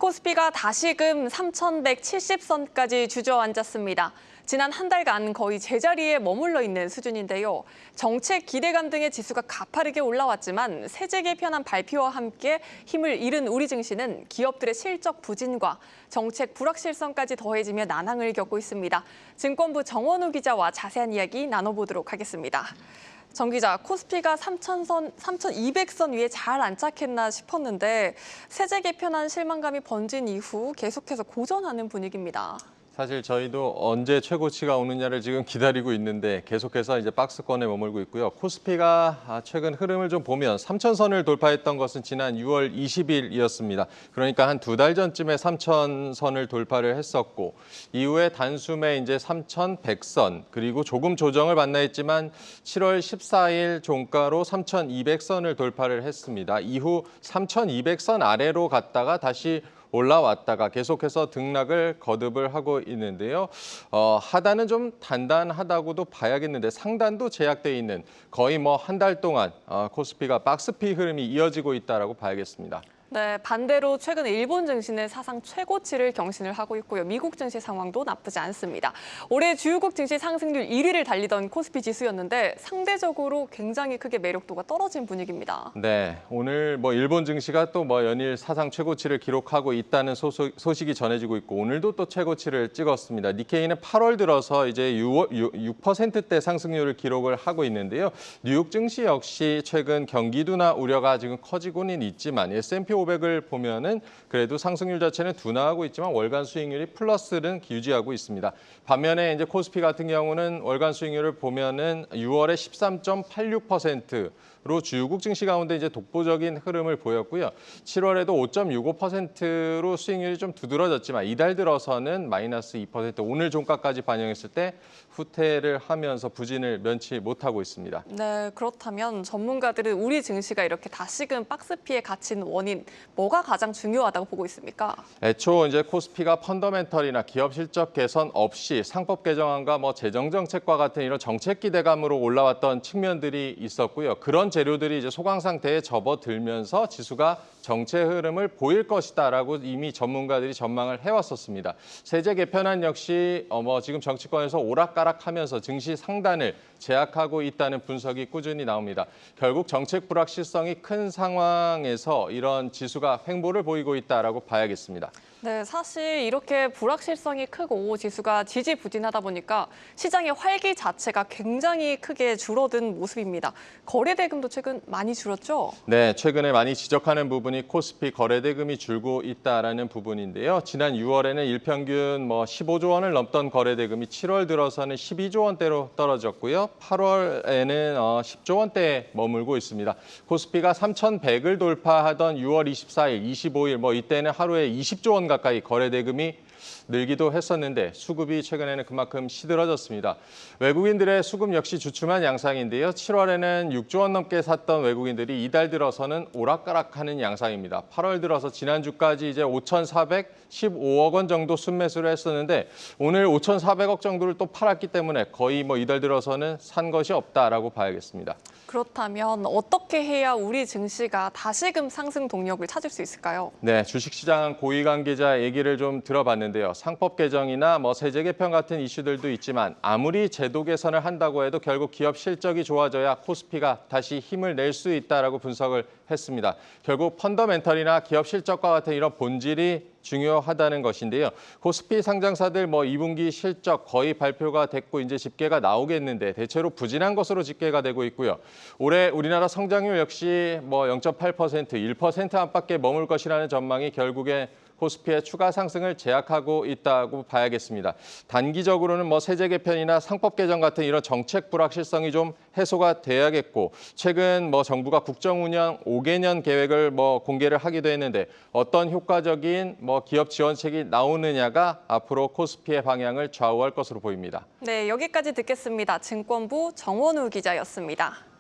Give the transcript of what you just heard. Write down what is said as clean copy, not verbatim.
코스피가 다시금 3,170선까지 주저앉았습니다. 지난 한 달간 거의 제자리에 머물러 있는 수준인데요. 정책 기대감 등의 지수가 가파르게 올라왔지만 세제 개편안 발표와 함께 힘을 잃은 우리 증시는 기업들의 실적 부진과 정책 불확실성까지 더해지며 난항을 겪고 있습니다. 증권부 정원우 기자와 자세한 이야기 나눠보도록 하겠습니다. 정 기자, 코스피가 3,200선 위에 잘 안착했나 싶었는데 세제 개편안 실망감이 번진 이후 계속해서 고전하는 분위기입니다. 사실 저희도 언제 최고치가 오느냐를 지금 기다리고 있는데 계속해서 이제 박스권에 머물고 있고요. 코스피가 최근 흐름을 좀 보면 3,000선을 돌파했던 것은 지난 6월 20일이었습니다. 그러니까 한 두 달 전쯤에 3,000선을 돌파를 했었고 이후에 단숨에 이제 3,100선 그리고 조금 조정을 받나 했지만 7월 14일 종가로 3,200선을 돌파를 했습니다. 이후 3,200선 아래로 갔다가 다시 올라왔다가 계속해서 등락을 거듭을 하고 있는데요. 하단은 좀 단단하다고도 봐야겠는데 상단도 제약돼 있는 거의 뭐 한 달 동안 코스피가 박스피 흐름이 이어지고 있다라고 봐야겠습니다. 네, 반대로 최근 일본 증시는 사상 최고치를 경신을 하고 있고요. 미국 증시 상황도 나쁘지 않습니다. 올해 주요국 증시 상승률 1위를 달리던 코스피 지수였는데 상대적으로 굉장히 크게 매력도가 떨어진 분위기입니다. 네, 오늘 뭐 일본 증시가 또 뭐 연일 사상 최고치를 기록하고 있다는 소식이 전해지고 있고 오늘도 또 최고치를 찍었습니다. 니케이는 8월 들어서 이제 6%대 상승률을 기록을 하고 있는데요. 뉴욕 증시 역시 최근 경기 둔화 우려가 지금 커지고는 있지만 S&P 500을 보면은 그래도 상승률 자체는 둔화하고 있지만 월간 수익률이 플러스는 유지하고 있습니다. 반면에 이제 코스피 같은 경우는 월간 수익률을 보면은 6월에 13.86%로 주요국 증시 가운데 이제 독보적인 흐름을 보였고요. 7월에도 5.65%로 수익률이 좀 두드러졌지만 이달 들어서는 마이너스 2%, 오늘 종가까지 반영했을 때 후퇴를 하면서 부진을 면치 못하고 있습니다. 네, 그렇다면 전문가들은 우리 증시가 이렇게 다시금 박스피에 갇힌 원인, 뭐가 가장 중요하다고 보고 있습니까? 애초 이제 코스피가 펀더멘털이나 기업 실적 개선 없이 상법 개정안과 뭐 재정 정책과 같은 이런 정책 기대감으로 올라왔던 측면들이 있었고요. 그런 재료들이 이제 소강 상태에 접어들면서 지수가 정체 흐름을 보일 것이다라고 이미 전문가들이 전망을 해왔었습니다. 세제 개편안 역시 지금 정치권에서 오락가락하면서 증시 상단을 제약하고 있다는 분석이 꾸준히 나옵니다. 결국 정책 불확실성이 큰 상황에서 이런 지수가 횡보를 보이고 있다라고 봐야겠습니다. 네, 사실 이렇게 불확실성이 크고 지수가 지지부진하다 보니까 시장의 활기 자체가 굉장히 크게 줄어든 모습입니다. 거래 대금도 최근 많이 줄었죠? 네, 최근에 많이 지적하는 부분이 코스피 거래 대금이 줄고 있다라는 부분인데요. 지난 6월에는 일평균 15조 원을 넘던 거래 대금이 7월 들어서는 12조 원대로 떨어졌고요. 8월에는 10조 원대에 머물고 있습니다. 코스피가 3,100을 돌파하던 6월 24일, 25일 이때는 하루에 20조 원 가까이 거래 대금이 늘기도 했었는데 수급이 최근에는 그만큼 시들어졌습니다. 외국인들의 수급 역시 주춤한 양상인데요. 7월에는 6조 원 넘게 샀던 외국인들이 이달 들어서는 오락가락하는 양상입니다. 8월 들어서 지난주까지 이제 5,415억 원 정도 순매수를 했었는데 오늘 5,400억 정도를 또 팔았기 때문에 거의 이달 들어서는 산 것이 없다라고 봐야겠습니다. 그렇다면 어떻게 해야 우리 증시가 다시금 상승 동력을 찾을 수 있을까요? 네, 주식시장 고위 관계자 얘기를 좀 들어봤는데요. 상법 개정이나 세제 개편 같은 이슈들도 있지만 아무리 제도 개선을 한다고 해도 결국 기업 실적이 좋아져야 코스피가 다시 힘을 낼 수 있다라고 분석을 했습니다. 결국 펀더멘털이나 기업 실적과 같은 이런 본질이 중요하다는 것인데요. 코스피 상장사들 2분기 실적 거의 발표가 됐고 이제 집계가 나오겠는데 대체로 부진한 것으로 집계가 되고 있고요. 올해 우리나라 성장률 역시 0.8%, 1% 안팎에 머물 것이라는 전망이 결국에 코스피의 추가 상승을 제약하고 있다고 봐야겠습니다. 단기적으로는 세제 개편이나 상법 개정 같은 이런 정책 불확실성이 좀 해소가 돼야겠고 최근 정부가 국정 운영 5개년 계획을 공개를 하기도 했는데 어떤 효과적인 기업 지원책이 나오느냐가 앞으로 코스피의 방향을 좌우할 것으로 보입니다. 네, 여기까지 듣겠습니다. 증권부 정원우 기자였습니다.